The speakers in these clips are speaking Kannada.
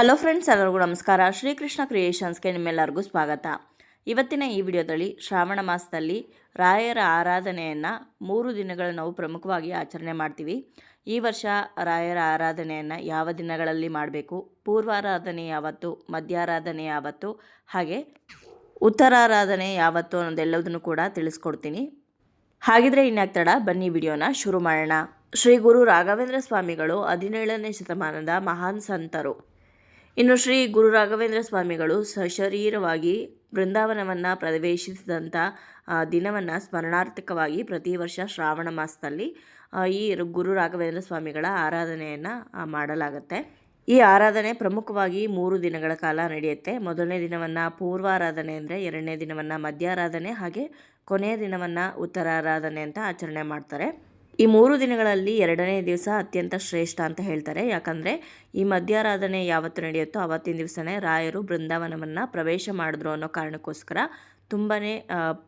ಹಲೋ ಫ್ರೆಂಡ್ಸ್, ಎಲ್ಲರಿಗೂ ನಮಸ್ಕಾರ. ಶ್ರೀಕೃಷ್ಣ ಕ್ರಿಯೇಷನ್ಸ್ಗೆ ನಿಮ್ಮೆಲ್ಲರಿಗೂ ಸ್ವಾಗತ. ಇವತ್ತಿನ ಈ ವಿಡಿಯೋದಲ್ಲಿ ಶ್ರಾವಣ ಮಾಸದಲ್ಲಿ ರಾಯರ ಆರಾಧನೆಯನ್ನು 3 ದಿನಗಳು ನಾವು ಪ್ರಮುಖವಾಗಿ ಆಚರಣೆ ಮಾಡ್ತೀವಿ. ಈ ವರ್ಷ ರಾಯರ ಆರಾಧನೆಯನ್ನು ಯಾವ ದಿನಗಳಲ್ಲಿ ಮಾಡಬೇಕು, ಪೂರ್ವಾರಾಧನೆ ಯಾವತ್ತು, ಮಧ್ಯಾರಾಧನೆ ಯಾವತ್ತು, ಹಾಗೆ ಉತ್ತರಾರಾಧನೆ ಯಾವತ್ತು ಅನ್ನೋದೆಲ್ಲದನ್ನು ಕೂಡ ತಿಳಿಸ್ಕೊಡ್ತೀನಿ. ಹಾಗಿದ್ರೆ ಇನ್ಯಾಕೆ ತಡ, ಬನ್ನಿ ವಿಡಿಯೋನ ಶುರು ಮಾಡೋಣ. ಶ್ರೀ ಗುರು ರಾಘವೇಂದ್ರ ಸ್ವಾಮಿಗಳು 17ನೇ ಶತಮಾನದ ಮಹಾನ್ ಸಂತರು. ಇನ್ನು ಶ್ರೀ ಗುರು ರಾಘವೇಂದ್ರ ಸ್ವಾಮಿಗಳು ಸಶರೀರವಾಗಿ ಬೃಂದಾವನವನ್ನು ಪ್ರವೇಶಿಸಿದಂಥ ದಿನವನ್ನು ಸ್ಮರಣಾರ್ಥಕವಾಗಿ ಪ್ರತಿ ವರ್ಷ ಶ್ರಾವಣ ಮಾಸದಲ್ಲಿ ಈ ಗುರು ರಾಘವೇಂದ್ರ ಸ್ವಾಮಿಗಳ ಆರಾಧನೆಯನ್ನು ಮಾಡಲಾಗುತ್ತೆ. ಈ ಆರಾಧನೆ ಪ್ರಮುಖವಾಗಿ 3 ದಿನಗಳ ಕಾಲ ನಡೆಯುತ್ತೆ. ಮೊದಲನೇ ದಿನವನ್ನು ಪೂರ್ವಾರಾಧನೆ ಅಂದರೆ, ಎರಡನೇ ದಿನವನ್ನು ಮಧ್ಯಾರಾಧನೆ, ಹಾಗೆ ಕೊನೆಯ ದಿನವನ್ನು ಉತ್ತರಾರಾಧನೆ ಅಂತ ಆಚರಣೆ ಮಾಡ್ತಾರೆ. ಈ 3 ದಿನಗಳಲ್ಲಿ ಎರಡನೇ ದಿವಸ ಅತ್ಯಂತ ಶ್ರೇಷ್ಠ ಅಂತ ಹೇಳ್ತಾರೆ. ಯಾಕಂದರೆ ಈ ಮಧ್ಯಾರಾಧನೆ ಯಾವತ್ತು ನಡೆಯುತ್ತೋ ಆವತ್ತಿನ ದಿವಸನೇ ರಾಯರು ಬೃಂದಾವನವನ್ನು ಪ್ರವೇಶ ಮಾಡಿದ್ರು ಅನ್ನೋ ಕಾರಣಕ್ಕೋಸ್ಕರ ತುಂಬಾ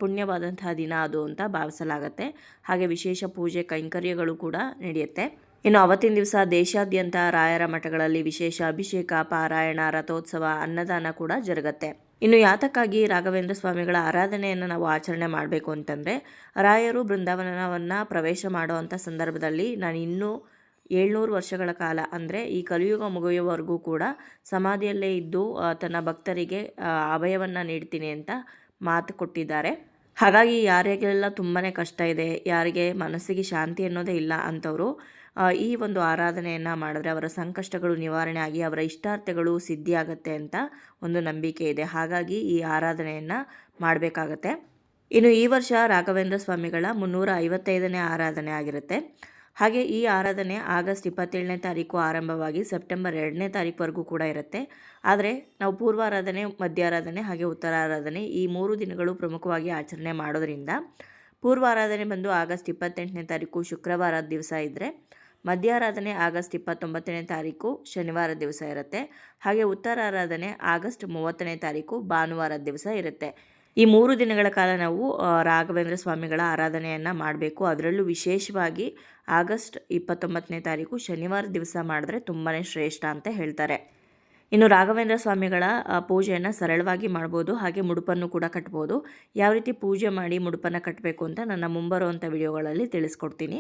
ಪುಣ್ಯವಾದಂತಹ ದಿನ ಅದು ಅಂತ ಭಾವಿಸಲಾಗತ್ತೆ. ಹಾಗೆ ವಿಶೇಷ ಪೂಜೆ ಕೈಂಕರ್ಯಗಳು ಕೂಡ ನಡೆಯುತ್ತೆ. ಇನ್ನು ಅವತ್ತಿನ ದಿವಸ ದೇಶಾದ್ಯಂತ ರಾಯರ ಮಠಗಳಲ್ಲಿ ವಿಶೇಷ ಅಭಿಷೇಕ, ಪಾರಾಯಣ, ರಥೋತ್ಸವ, ಅನ್ನದಾನ ಕೂಡ ಜರುಗತ್ತೆ. ಇನ್ನು ಯಾತಕ್ಕಾಗಿ ರಾಘವೇಂದ್ರ ಸ್ವಾಮಿಗಳ ಆರಾಧನೆಯನ್ನು ನಾವು ಆಚರಣೆ ಮಾಡಬೇಕು ಅಂತಂದರೆ, ರಾಯರು ಬೃಂದಾವನವನ್ನು ಪ್ರವೇಶ ಮಾಡುವಂಥ ಸಂದರ್ಭದಲ್ಲಿ ನಾನು ಇನ್ನೂ 700 ವರ್ಷಗಳ ಕಾಲ ಅಂದರೆ ಈ ಕಲಿಯುಗ ಮುಗಿಯುವವರೆಗೂ ಕೂಡ ಸಮಾಧಿಯಲ್ಲೇ ಇದ್ದು ತನ್ನ ಭಕ್ತರಿಗೆ ಅಭಯವನ್ನು ನೀಡ್ತೀನಿ ಅಂತ ಮಾತು ಕೊಟ್ಟಿದ್ದಾರೆ. ಹಾಗಾಗಿ ಯಾರಿಗೆಲ್ಲ ತುಂಬಾ ಕಷ್ಟ ಇದೆ, ಯಾರಿಗೆ ಮನಸ್ಸಿಗೆ ಶಾಂತಿ ಅನ್ನೋದೇ ಇಲ್ಲ ಅಂಥವರು ಈ ಒಂದು ಆರಾಧನೆಯನ್ನು ಮಾಡಿದ್ರೆ ಅವರ ಸಂಕಷ್ಟಗಳು ನಿವಾರಣೆ ಆಗಿ ಅವರ ಇಷ್ಟಾರ್ಥಗಳು ಸಿದ್ಧಿಯಾಗತ್ತೆ ಅಂತ ಒಂದು ನಂಬಿಕೆ ಇದೆ. ಹಾಗಾಗಿ ಈ ಆರಾಧನೆಯನ್ನು ಮಾಡಬೇಕಾಗತ್ತೆ. ಇನ್ನು ಈ ವರ್ಷ ರಾಘವೇಂದ್ರ ಸ್ವಾಮಿಗಳ 355ನೇ ಆರಾಧನೆ ಆಗಿರುತ್ತೆ. ಹಾಗೆ ಈ ಆರಾಧನೆ ಆಗಸ್ಟ್ 27ನೇ ತಾರೀಕು ಆರಂಭವಾಗಿ ಸೆಪ್ಟೆಂಬರ್ 2ನೇ ತಾರೀಕುವರೆಗೂ ಕೂಡ ಇರುತ್ತೆ. ಆದರೆ ನಾವು ಪೂರ್ವಾರಾಧನೆ, ಮಧ್ಯಾರಾಧನೆ ಹಾಗೆ ಉತ್ತರಾರಾಧನೆ ಈ 3 ದಿನಗಳು ಪ್ರಮುಖವಾಗಿ ಆಚರಣೆ ಮಾಡೋದ್ರಿಂದ ಪೂರ್ವಾರಾಧನೆ ಬಂದು ಆಗಸ್ಟ್ 28ನೇ ತಾರೀಕು ಶುಕ್ರವಾರದ ದಿವಸ ಇದ್ದರೆ, ಮಧ್ಯಾರಾಧನೆ ಆಗಸ್ಟ್ 29ನೇ ತಾರೀಕು ಶನಿವಾರದ ದಿವಸ ಇರುತ್ತೆ. ಹಾಗೆ ಉತ್ತರಾರಾಧನೆ ಆಗಸ್ಟ್ 30ನೇ ತಾರೀಕು ಭಾನುವಾರದ ದಿವಸ ಇರುತ್ತೆ. ಈ 3 ದಿನಗಳ ಕಾಲ ನಾವು ರಾಘವೇಂದ್ರ ಸ್ವಾಮಿಗಳ ಆರಾಧನೆಯನ್ನು ಮಾಡಬೇಕು. ಅದರಲ್ಲೂ ವಿಶೇಷವಾಗಿ ಆಗಸ್ಟ್ 29ನೇ ತಾರೀಕು ಶನಿವಾರ ದಿವಸ ಮಾಡಿದ್ರೆ ತುಂಬಾ ಶ್ರೇಷ್ಠ ಅಂತ ಹೇಳ್ತಾರೆ. ಇನ್ನು ರಾಘವೇಂದ್ರ ಸ್ವಾಮಿಗಳ ಪೂಜೆಯನ್ನು ಸರಳವಾಗಿ ಮಾಡ್ಬೋದು, ಹಾಗೆ ಮುಡುಪನ್ನು ಕೂಡ ಕಟ್ಬೋದು. ಯಾವ ರೀತಿ ಪೂಜೆ ಮಾಡಿ ಮುಡುಪನ್ನು ಕಟ್ಟಬೇಕು ಅಂತ ನನ್ನ ಮುಂಬರುವಂಥ ವಿಡಿಯೋಗಳಲ್ಲಿ ತಿಳಿಸ್ಕೊಡ್ತೀನಿ.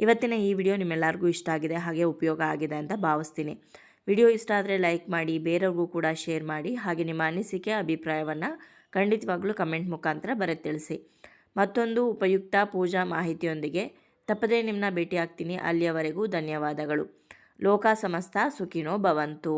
ಇವತ್ತಿನ ಈ ವಿಡಿಯೋ ನಿಮ್ಮೆಲ್ಲರಿಗೂ ಇಷ್ಟ ಆಗಿದೆ, ಹಾಗೆ ಉಪಯೋಗ ಆಗಿದೆ ಅಂತ ಭಾವಿಸ್ತೀನಿ. ವಿಡಿಯೋ ಇಷ್ಟ ಆದರೆ ಲೈಕ್ ಮಾಡಿ, ಬೇರೆಯವ್ರಿಗೂ ಕೂಡ ಶೇರ್ ಮಾಡಿ, ಹಾಗೆ ನಿಮ್ಮ ಅನಿಸಿಕೆ ಅಭಿಪ್ರಾಯವನ್ನು ಖಂಡಿತವಾಗ್ಲೂ ಕಮೆಂಟ್ ಮುಖಾಂತರ ಬರೆದು ತಿಳಿಸಿ. ಮತ್ತೊಂದು ಉಪಯುಕ್ತ ಪೂಜಾ ಮಾಹಿತಿಯೊಂದಿಗೆ ತಪ್ಪದೇ ನಿಮ್ಮನ್ನ ಭೇಟಿ ಆಗ್ತೀನಿ. ಅಲ್ಲಿಯವರೆಗೂ ಧನ್ಯವಾದಗಳು. ಲೋಕ ಸಮಸ್ತ ಸುಖಿನೋ ಭವಂತು.